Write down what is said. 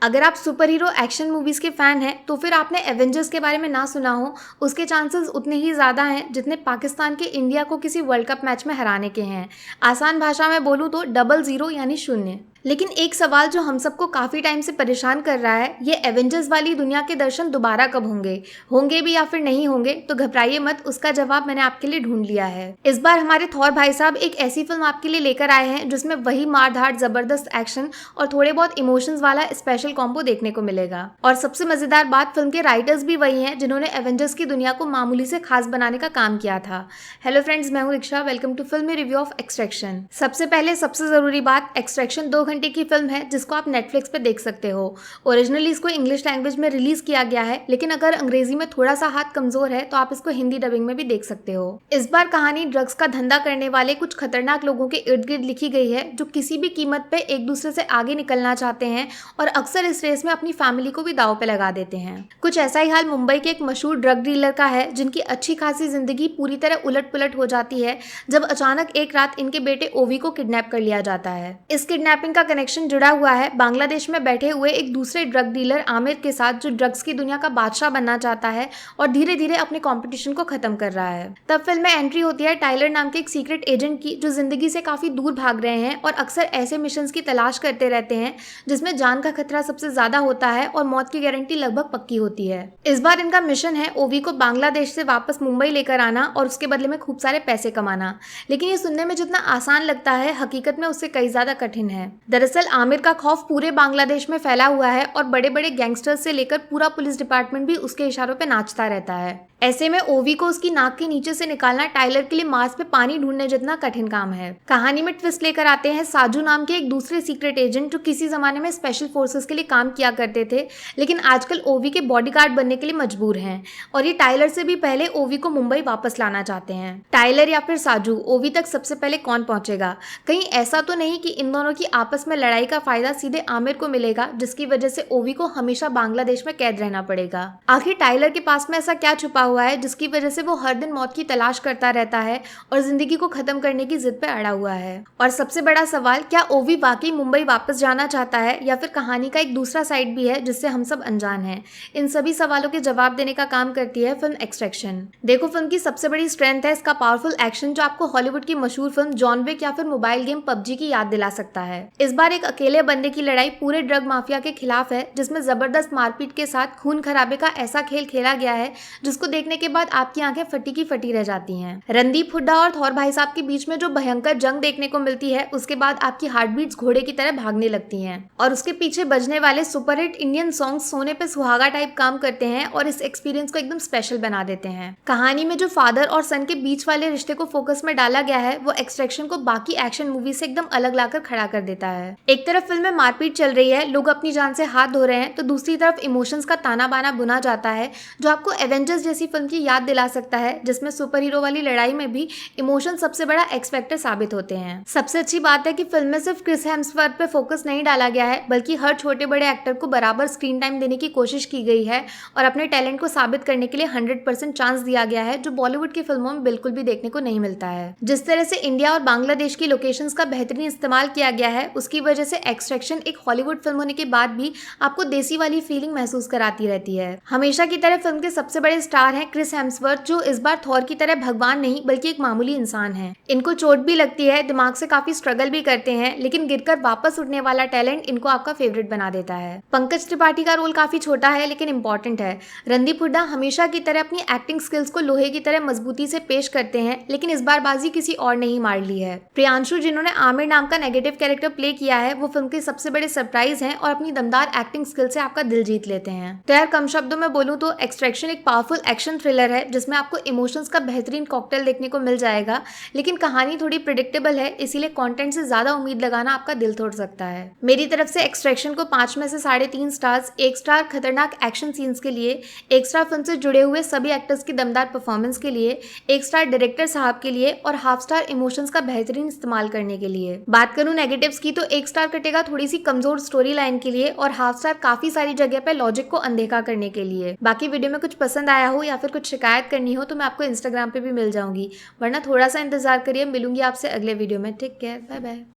अगर आप super hero action movies के फैन हैं तो फिर आपने एवेंजर्स के बारे में ना सुना हो, उसके चांसेस उतने ही ज़्यादा हैं जितने पाकिस्तान के इंडिया को किसी वर्ल्ड कप मैच में हराने के हैं। आसान भाषा में बोलूँ तो 00 यानी शून्य। लेकिन एक सवाल जो हम सबको काफ़ी टाइम से परेशान कर रहा है, ये एवेंजर्स वाली दुनिया के दर्शन दोबारा कब होंगे, होंगे भी या फिर नहीं होंगे, तो घबराइए मत, उसका जवाब मैंने आपके लिए ढूंढ लिया है। इस बार हमारे थॉर भाई साहब एक ऐसी फिल्म आपके लिए लेकर आए हैं जिसमें वही मार-धाड़, जबरदस्त एक्शन और थोड़े बहुत इमोशंस वाला स्पेशल कॉम्बो देखने को मिलेगा। और सबसे मजेदार बात, फिल्म के राइटर्स भी वही हैं जिन्होंने एवेंजर्स की दुनिया को मामूली से खास बनाने का काम किया था। हेलो फ्रेंड्स, मैं हूं रिक्षा, वेलकम टू फिल्मी रिव्यू ऑफ एक्सट्रैक्शन। सबसे पहले सबसे जरूरी बात, एक्सट्रैक्शन 2 घंटे की फिल्म है जिसको आप नेटफ्लिक्स पे देख सकते हो। ओरिजिनली इसको इंग्लिश लैंग्वेज में रिलीज किया गया है, लेकिन अगर अंग्रेजी में थोड़ा सा हाथ कमजोर है तो आप इसको हिंदी डबिंग में भी देख सकते हो। इस बार कहानी ड्रग्स का धंधा करने वाले कुछ खतरनाक लोगों के इर्द गिर्द लिखी गई है जो किसी भी कीमत पे एक दूसरे से आगे निकलना चाहते हैं और अक्सर इस रेस में अपनी फैमिली को भी दांव पे लगा देते हैं। कुछ ऐसा ही हाल मुंबई के एक मशहूर ड्रग डीलर का है जिनकी अच्छी खासी जिंदगी पूरी तरह उलट पुलट हो जाती है जब अचानक एक रात इनके बेटे ओवी को किडनैप कर लिया जाता है। इस किडनैपिंग का कनेक्शन जुड़ा हुआ है बांग्लादेश में बैठे हुए एक दूसरे ड्रग डीलर आमिर के साथ, जो ड्रग्स की दुनिया का बादशाह बनना चाहता है और धीरे धीरे अपने कंपटीशन को खत्म कर रहा है। तब फिल्म में एंट्री होती है टाइलर नाम के एक सीक्रेट एजेंट की, जो जिंदगी से काफी दूर भाग रहे हैं और अक्सर ऐसे मिशंस की तलाश करते रहते हैं जिसमें जान का खतरा सबसे ज्यादा होता है और मौत की गारंटी लगभग पक्की होती है। इस बार इनका मिशन है ओवी को बांग्लादेश से वापस मुंबई लेकर आना और उसके बदले में खूब सारे पैसे कमाना। लेकिन ये सुनने में जितना आसान लगता है, हकीकत में उससे कई ज्यादा कठिन है। दरअसल आमिर का खौफ पूरे बांग्लादेश में फैला हुआ है और बड़े बड़े गैंगस्टर्स से लेकर पूरा पुलिस डिपार्टमेंट भी उसके इशारों पे नाचता रहता है। ऐसे में ओवी को उसकी नाक के नीचे से निकालना टाइलर के लिए मार्स पे पानी ढूंढने जितना कठिन काम है। कहानी में ट्विस्ट लेकर आते हैं साजू नाम के एक दूसरे सीक्रेट एजेंट, जो किसी जमाने में स्पेशल फोर्सेस के लिए काम किया करते थे लेकिन आजकल ओवी के बॉडीगार्ड बनने के लिए मजबूर हैं और ये टाइलर से भी पहले ओवी को मुंबई वापस लाना चाहते हैं। टाइलर या फिर साजू, ओवी तक सबसे पहले कौन पहुंचेगा? कहीं ऐसा तो नहीं कि इन दोनों की आपस में लड़ाई का फायदा सीधे आमिर को मिलेगा जिसकी वजह से ओवी को हमेशा बांग्लादेश में कैद रहना पड़ेगा? आखिर टाइलर के पास में ऐसा क्या छुपा हुआ है जिसकी वजह से वो हर दिन मौत की तलाश करता रहता है और जिंदगी को खत्म करने की जिद पे अड़ा हुआ है? और सबसे बड़ा सवाल, क्या ओवी वाकई मुंबई वापस जाना चाहता है या फिर कहानी का एक दूसरा साइड भी है जिससे हम सब अनजान हैं? इन सभी सवालों के जवाब देने का काम करती है फिल्म एक्सट्रैक्शन। देखो, फिल्म की सबसे बड़ी स्ट्रेंथ है इसका पावरफुल एक्शन, जो आपको हॉलीवुड की मशहूर फिल्म जॉन विक या फिर मोबाइल गेम पबजी की याद दिला सकता है। इस बार एक अकेले बंदे की लड़ाई पूरे ड्रग माफिया के खिलाफ है, जिसमें जबरदस्त मारपीट के साथ खून खराबे का ऐसा खेल खेला गया है जिसको देखने के बाद आपकी आंखें फटी की फटी रह जाती हैं। रणदीप हुड्डा और थॉर भाई साहब के बीच में जो भयंकर जंग देखने को मिलती है, उसके बाद आपकी हार्ट बीट्स घोड़े की तरह भागने लगती हैं और उसके पीछे बजने वाले सुपरहिट इंडियन सॉन्ग्स सोने पे सुहागा टाइप काम करते हैं और इस एक्सपीरियंस को एकदम स्पेशल बना देते हैं। कहानी में जो फादर और सन के बीच वाले रिश्ते को फोकस में डाला गया है, वो एक्सट्रैक्शन को बाकी एक्शन मूवी से एकदम अलग लाकर खड़ा कर देता है। एक तरफ फिल्म में मारपीट चल रही है, लोग अपनी जान से हाथ धो रहे हैं, तो दूसरी तरफ इमोशंस का ताना बाना बुना जाता है जो आपको एवेंजर्स जैसी फिल्म की याद दिला सकता है, जिसमें सुपर हीरो वाली लड़ाई में भी इमोशन सबसे बड़ा एक्स फैक्टर साबित होते हैं। सबसे अच्छी बात है कि फिल्म में सिर्फ क्रिस हेम्सवर्थ पे फोकस नहीं डाला गया है, बल्कि हर छोटे बड़े एक्टर को बराबर स्क्रीन टाइम देने की कोशिश की गई है और अपने टैलेंट को साबित करने के लिए 100% चांस दिया गया है, जो बॉलीवुड की फिल्मों में बिल्कुल भी देखने को नहीं मिलता है। जिस तरह से इंडिया और बांग्लादेश की लोकेशंस का बेहतरीन इस्तेमाल किया गया है, उसकी वजह से एक्सट्रैक्शन एक हॉलीवुड फिल्म होने के बाद भी आपको देसी वाली फीलिंग महसूस कराती रहती है। हमेशा की तरह फिल्म के सबसे बड़े स्टार हैं क्रिस हेम्सवर्थ, जो इस बार थॉर की तरह भगवान नहीं बल्कि एक मामूली इंसान है। इनको चोट भी लगती है, दिमाग से काफी स्ट्रगल भी करते हैं, लेकिन गिरकर वापस उठने वाला टैलेंट इनको आपका फेवरेट बना देता है। पंकज त्रिपाठी का रोल काफी छोटा है लेकिन इंपॉर्टेंट है। रणदीप हुड्डा हमेशा की तरह अपनी एक्टिंग स्किल्स को लोहे की तरह मजबूती से पेश करते हैं, लेकिन इस बार बाजी किसी और ने ही मार ली है। प्रियांशु, जिन्होंने आमिर नाम का नेगेटिव कैरेक्टर प्ले किया है, वो फिल्म के सबसे बड़े सरप्राइज हैं और अपनी दमदार एक्टिंग स्किल से आपका दिल जीत लेते हैं। तो यार, कम शब्दों में बोलूं तो एक्सट्रैक्शन एक पावरफुल एक्शन थ्रिलर है जिसमें आपको इमोशंस का बेहतरीन कॉकटेल देखने को मिल जाएगा, लेकिन कहानी थोड़ी प्रिडिक्टेबल है, इसीलिए कंटेंट से ज्यादा उम्मीद लगाना आपका दिल तोड़ सकता है। मेरी तरफ से एक्सट्रैक्शन को 5 में से 3.5 स्टार्स, 1 स्टार खतरनाक एक्शन सीन्स के लिए, 1 स्टार फिल्म से जुड़े हुए सभी एक्टर्स की दमदार परफॉर्मेंस के लिए, 1 स्टार डायरेक्टर साहब के लिए और हाफ स्टार इमोशंस का बेहतरीन इस्तेमाल करने के लिए। बात करूं नेगेटिव्स की, तो 1 स्टार कटेगा थोड़ी सी कमजोर स्टोरी लाइन के लिए और हाफ स्टार काफी सारी जगह पे लॉजिक को अनदेखा करने के लिए। बाकी वीडियो में कुछ पसंद आया हो या फिर कुछ शिकायत करनी हो तो मैं आपको इंस्टाग्राम पे भी मिल जाऊंगी, वरना थोड़ा सा इंतजार करिए, मिलूंगी आपसे अगले वीडियो में। Take care, bye bye.